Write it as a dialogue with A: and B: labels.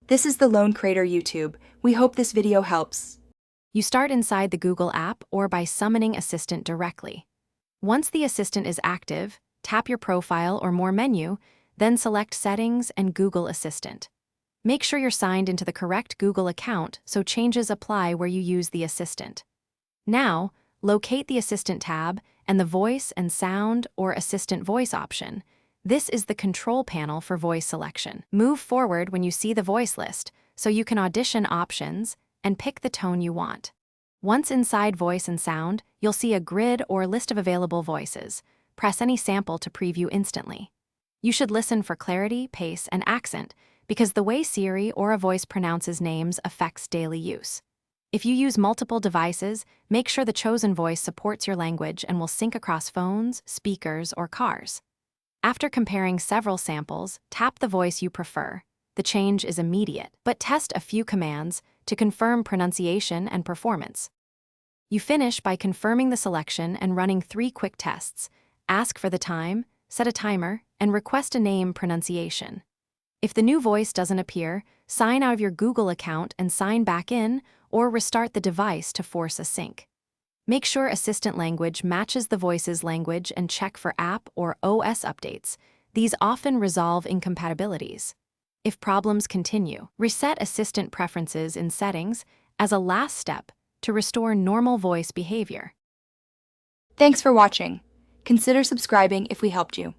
A: This is the Lone Creator YouTube. We hope this video helps.
B: You start inside the Google app or by summoning Assistant directly. Once the Assistant is active, tap your profile or More menu, then select Settings and Google Assistant. Make sure you're signed into the correct Google account so changes apply where you use the Assistant. Now, locate the Assistant tab and the Voice and Sound or Assistant Voice option. This is the control panel for voice selection. Move forward when you see the voice list so you can audition options and pick the tone you want. Once inside Voice and Sound, you'll see a grid or list of available voices. Press any sample to preview instantly. You should listen for clarity, pace, and accent because the way Siri or a voice pronounces names affects daily use. If you use multiple devices, make sure the chosen voice supports your language and will sync across phones, speakers, or cars. After comparing several samples, tap the voice you prefer. The change is immediate, but test a few commands to confirm pronunciation and performance. You finish by confirming the selection and running 3 quick tests. Ask for the time, set a timer, and request a name pronunciation. If the new voice doesn't appear, sign out of your Google account and sign back in, or restart the device to force a sync. Make sure Assistant language matches the voice's language and check for app or OS updates. These often resolve incompatibilities. If problems continue, reset Assistant preferences in Settings as a last step to restore normal voice behavior.
A: Thanks for watching. Consider subscribing if we helped you.